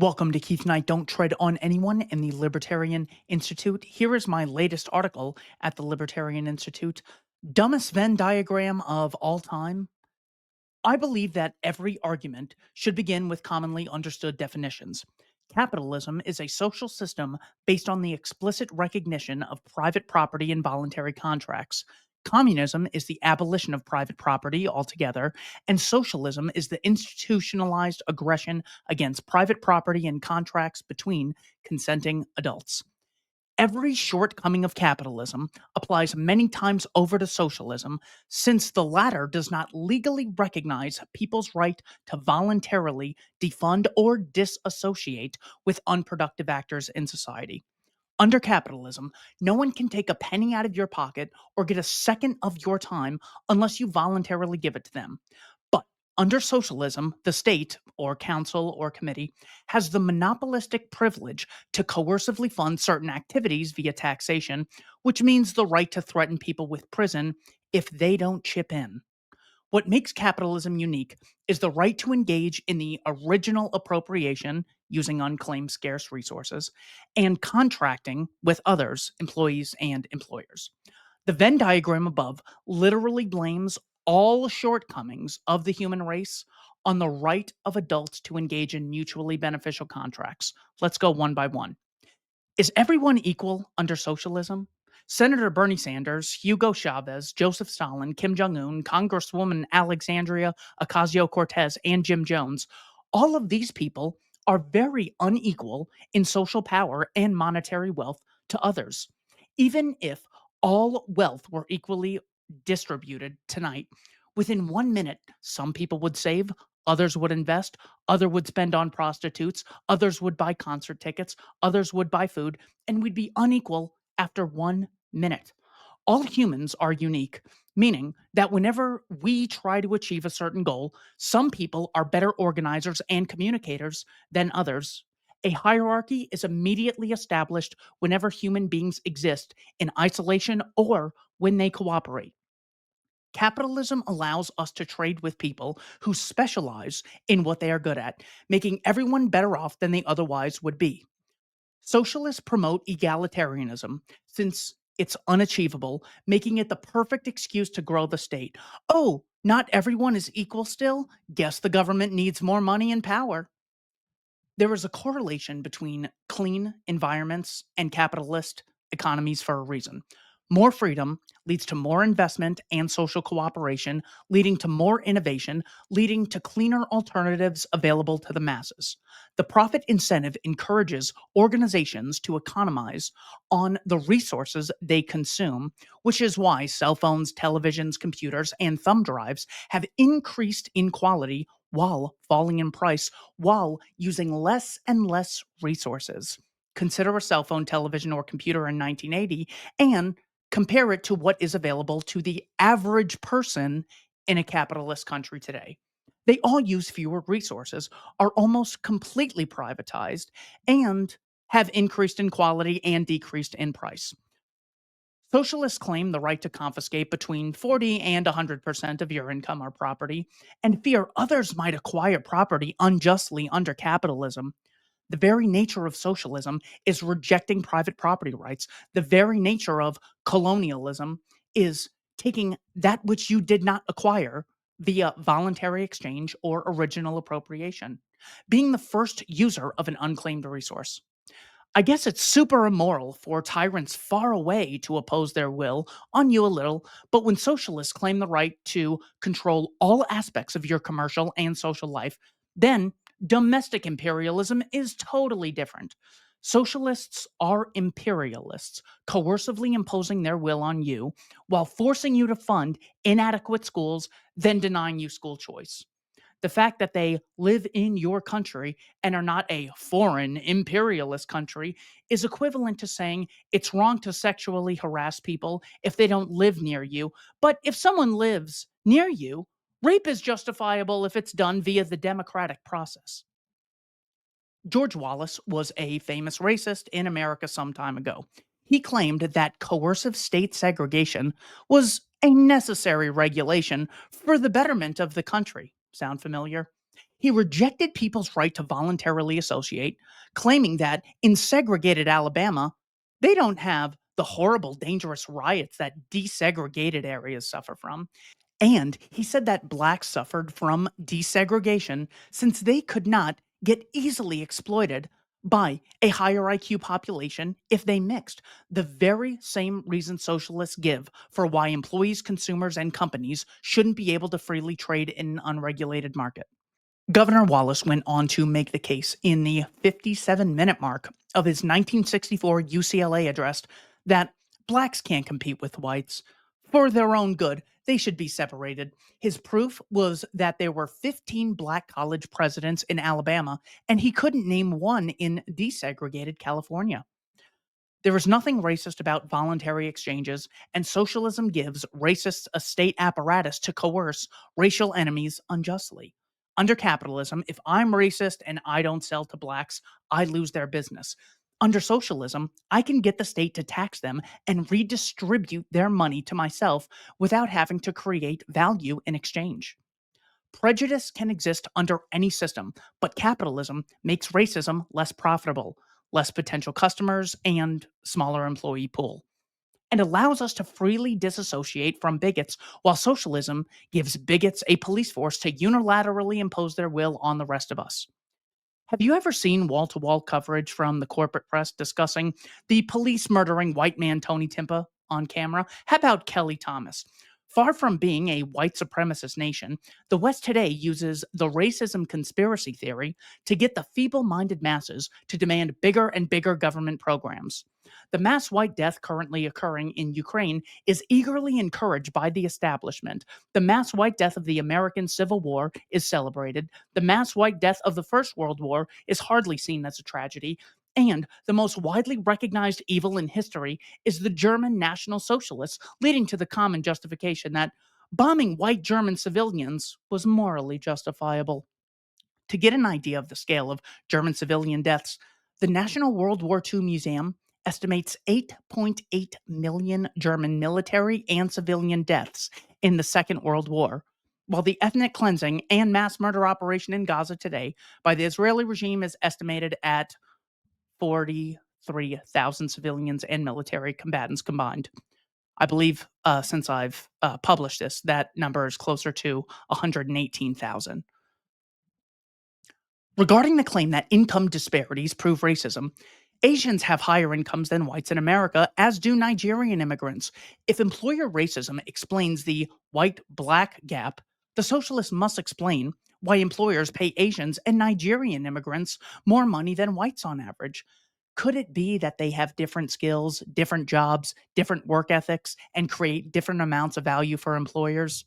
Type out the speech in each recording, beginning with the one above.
Welcome to Keith Knight Don't Tread on Anyone in the Libertarian Institute. Here is my latest article at the Libertarian Institute. Dumbest Venn diagram of all time? I believe that every argument should begin with commonly understood definitions. Capitalism is a social system based on the explicit recognition of private property and voluntary contracts. Communism is the abolition of private property altogether, and socialism is the institutionalized aggression against private property and contracts between consenting adults. Every shortcoming of capitalism applies many times over to socialism, since the latter does not legally recognize people's right to voluntarily defund or disassociate with unproductive actors in society. Under capitalism, no one can take a penny out of your pocket or get a second of your time unless you voluntarily give it to them. But under socialism, the state, or council, or committee, has the monopolistic privilege to coercively fund certain activities via taxation, which means the right to threaten people with prison if they don't chip in. What makes capitalism unique is the right to engage in the original appropriation using unclaimed scarce resources and contracting with others, employees and employers. The Venn diagram above literally blames all shortcomings of the human race on the right of adults to engage in mutually beneficial contracts. Let's go one by one. Is everyone equal under socialism? Senator Bernie Sanders, Hugo Chavez, Joseph Stalin, Kim Jong un, Congresswoman Alexandria Ocasio Cortez, and Jim Jones, all of these people are very unequal in social power and monetary wealth to others. Even if all wealth were equally distributed tonight, within 1 minute, some people would save, others would invest, others would spend on prostitutes, others would buy concert tickets, others would buy food, and we'd be unequal after 1 minute. All humans are unique, meaning that whenever we try to achieve a certain goal, some people are better organizers and communicators than others. A hierarchy is immediately established whenever human beings exist in isolation or when they cooperate. Capitalism allows us to trade with people who specialize in what they are good at, making everyone better off than they otherwise would be. Socialists promote egalitarianism since it's unachievable, making it the perfect excuse to grow the state. Oh, not everyone is equal still? Guess the government needs more money and power. There is a correlation between clean environments and capitalist economies for a reason. More freedom leads to more investment and social cooperation, leading to more innovation, leading to cleaner alternatives available to the masses. The profit incentive encourages organizations to economize on the resources they consume, which is why cell phones, televisions, computers, and thumb drives have increased in quality while falling in price, while using less and less resources. Consider a cell phone, television, or computer in 1980 and compare it to what is available to the average person in a capitalist country today. They all use fewer resources, are almost completely privatized, and have increased in quality and decreased in price. Socialists claim the right to confiscate between 40 and 100% of your income or property, and fear others might acquire property unjustly under capitalism. The very nature of socialism is rejecting private property rights. The very nature of colonialism is taking that which you did not acquire via voluntary exchange or original appropriation, being the first user of an unclaimed resource. I guess it's super immoral for tyrants far away to oppose their will on you a little, but when socialists claim the right to control all aspects of your commercial and social life, then domestic imperialism is totally different. Socialists are imperialists, coercively imposing their will on you while forcing you to fund inadequate schools, then denying you school choice. The fact that they live in your country and are not a foreign imperialist country is equivalent to saying it's wrong to sexually harass people if they don't live near you. But if someone lives near you, rape is justifiable if it's done via the democratic process. George Wallace was a famous racist in America some time ago. He claimed that coercive state segregation was a necessary regulation for the betterment of the country. Sound familiar? He rejected people's right to voluntarily associate, claiming that in segregated Alabama, they don't have the horrible, dangerous riots that desegregated areas suffer from. And he said that blacks suffered from desegregation since they could not get easily exploited by a higher IQ population if they mixed. The very same reason socialists give for why employees, consumers, and companies shouldn't be able to freely trade in an unregulated market. Governor Wallace went on to make the case in the 57-minute mark of his 1964 UCLA address that blacks can't compete with whites. For their own good, they should be separated. His proof was that there were 15 black college presidents in Alabama, and he couldn't name one in desegregated California. There is nothing racist about voluntary exchanges, and socialism gives racists a state apparatus to coerce racial enemies unjustly. Under capitalism, if I'm racist and I don't sell to blacks, I lose their business. Under socialism, I can get the state to tax them and redistribute their money to myself without having to create value in exchange. Prejudice can exist under any system, but capitalism makes racism less profitable, less potential customers, and smaller employee pool, and allows us to freely disassociate from bigots, while socialism gives bigots a police force to unilaterally impose their will on the rest of us. Have you ever seen wall to wall coverage from the corporate press discussing the police murdering white man Tony Timpa on camera? How about Kelly Thomas? Far from being a white supremacist nation, the West today uses the racism conspiracy theory to get the feeble minded masses to demand bigger and bigger government programs. The mass white death currently occurring in Ukraine is eagerly encouraged by the establishment. The mass white death of the American Civil War is celebrated. The mass white death of the First World War is hardly seen as a tragedy. And the most widely recognized evil in history is the German National Socialists, leading to the common justification that bombing white German civilians was morally justifiable. To get an idea of the scale of German civilian deaths, the National World War II Museum estimates 8.8 million German military and civilian deaths in the Second World War, while the ethnic cleansing and mass murder operation in Gaza today by the Israeli regime is estimated at 43,000 civilians and military combatants combined. I believe since I've published this, that number is closer to 118,000. Regarding the claim that income disparities prove racism, Asians have higher incomes than whites in America, as do Nigerian immigrants. If employer racism explains the white black gap, the socialists must explain why employers pay Asians and Nigerian immigrants more money than whites on average. Could it be that they have different skills, different jobs, different work ethics, and create different amounts of value for employers?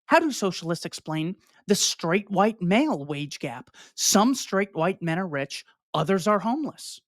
How do socialists explain the straight white male wage gap? Some straight white men are rich, others are homeless.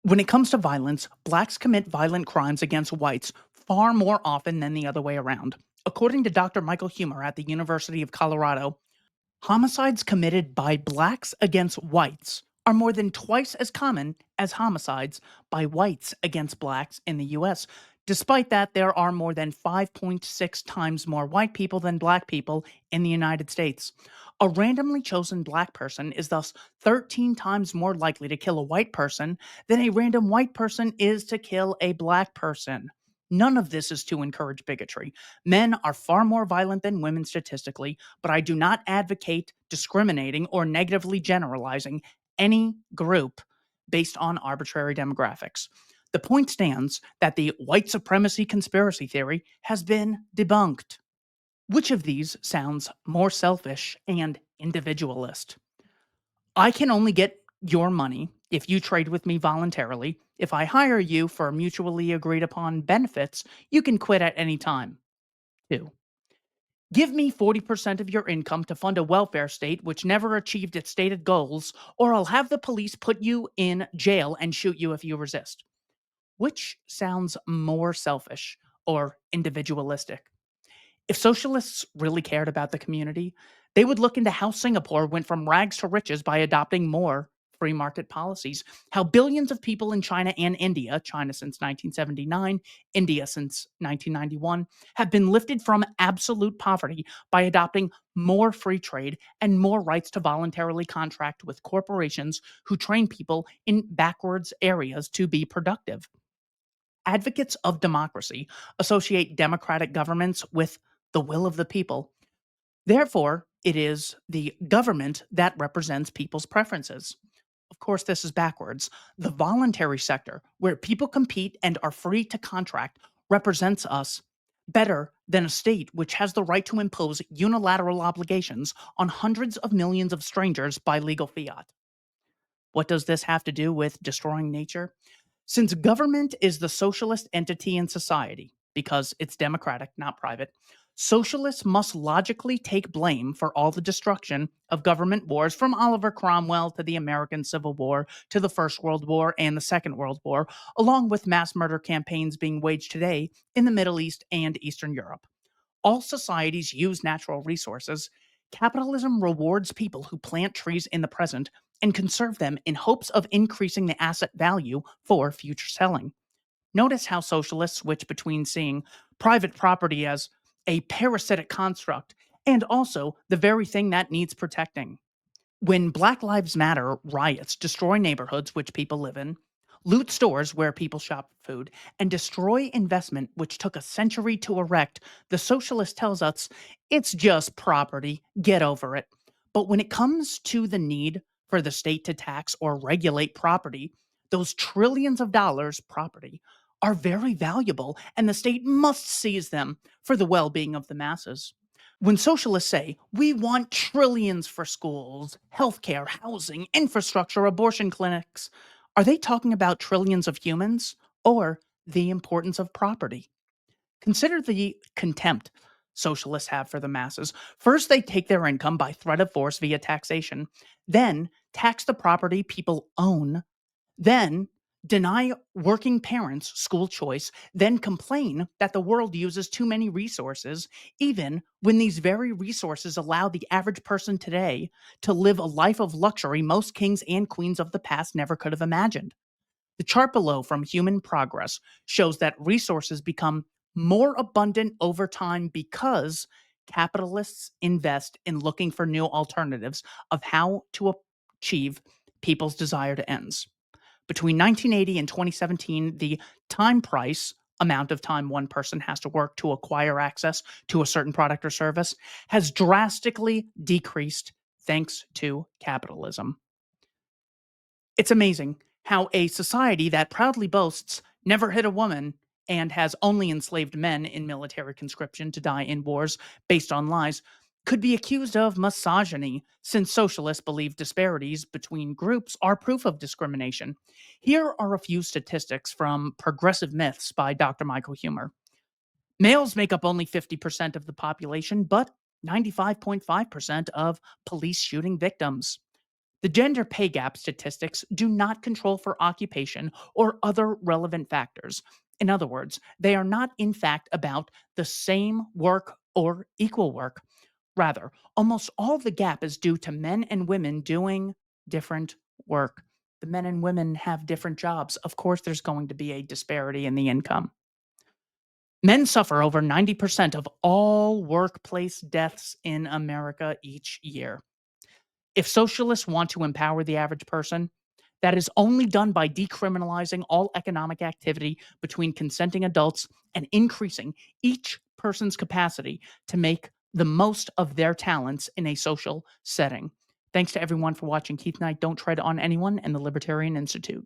When it comes to violence, blacks commit violent crimes against whites far more often than the other way around. According to Dr. Michael Humer at the University of Colorado, homicides committed by blacks against whites are more than twice as common as homicides by whites against blacks in the US. Despite that, there are more than 5.6 times more white people than black people in the United States. A randomly chosen black person is thus 13 times more likely to kill a white person than a random white person is to kill a black person. None of this is to encourage bigotry. Men are far more violent than women statistically, but I do not advocate discriminating or negatively generalizing any group based on arbitrary demographics. The point stands that the white supremacy conspiracy theory has been debunked. Which of these sounds more selfish and individualist? I can only get your money if you trade with me voluntarily. If I hire you for mutually agreed upon benefits, you can quit at any time. 2. Give me 40% of your income to fund a welfare state which never achieved its stated goals, or I'll have the police put you in jail and shoot you if you resist. Which sounds more selfish or individualistic? If socialists really cared about the community, they would look into how Singapore went from rags to riches by adopting more free market policies, how billions of people in China and India, China since 1979, India since 1991, have been lifted from absolute poverty by adopting more free trade and more rights to voluntarily contract with corporations who train people in backwards areas to be productive. Advocates of democracy associate democratic governments with the will of the people. Therefore, it is the government that represents people's preferences. Of course, this is backwards. The voluntary sector, where people compete and are free to contract, represents us better than a state which has the right to impose unilateral obligations on hundreds of millions of strangers by legal fiat. What does this have to do with destroying nature? Since government is the socialist entity in society, because it's democratic, not private, socialists must logically take blame for all the destruction of government wars from Oliver Cromwell to the American Civil War to the First World War and the Second World War, along with mass murder campaigns being waged today in the Middle East and Eastern Europe. All societies use natural resources. Capitalism rewards people who plant trees in the present and conserve them in hopes of increasing the asset value for future selling. Notice how socialists switch between seeing private property as a parasitic construct and also the very thing that needs protecting. When Black Lives Matter riots destroy neighborhoods which people live in, loot stores where people shop for food, and destroy investment which took a century to erect, the socialist tells us it's just property, get over it. But when it comes to the need for the state to tax or regulate property, those trillions of dollars property are very valuable and the state must seize them for the well being of the masses. When socialists say, we want trillions for schools, healthcare, housing, infrastructure, abortion clinics, are they talking about trillions of humans or the importance of property? Consider the contempt socialists have for the masses. First, they take their income by threat of force via taxation, then tax the property people own, then deny working parents school choice, then complain that the world uses too many resources, even when these very resources allow the average person today to live a life of luxury most kings and queens of the past never could have imagined. The chart below from Human Progress shows that resources become more abundant over time because capitalists invest in looking for new alternatives of how to achieve people's desired ends. Between 1980 and 2017, the time price, amount of time one person has to work to acquire access to a certain product or service, has drastically decreased thanks to capitalism. It's amazing how a society that proudly boasts never hit a woman and has only enslaved men in military conscription to die in wars based on lies could be accused of misogyny, since socialists believe disparities between groups are proof of discrimination. Here are a few statistics from Progressive Myths by Dr. Michael Humer. Males make up only 50% of the population, but 95.5% of police shooting victims. The gender pay gap statistics do not control for occupation or other relevant factors. In other words, they are not, in fact, about the same work or equal work. Rather, almost all the gap is due to men and women doing different work. The men and women have different jobs. Of course, there's going to be a disparity in the income. Men suffer over 90% of all workplace deaths in America each year. If socialists want to empower the average person, that is only done by decriminalizing all economic activity between consenting adults and increasing each person's capacity to make the most of their talents in a social setting. Thanks to everyone for watching Keith Knight Don't Tread on Anyone and the Libertarian Institute.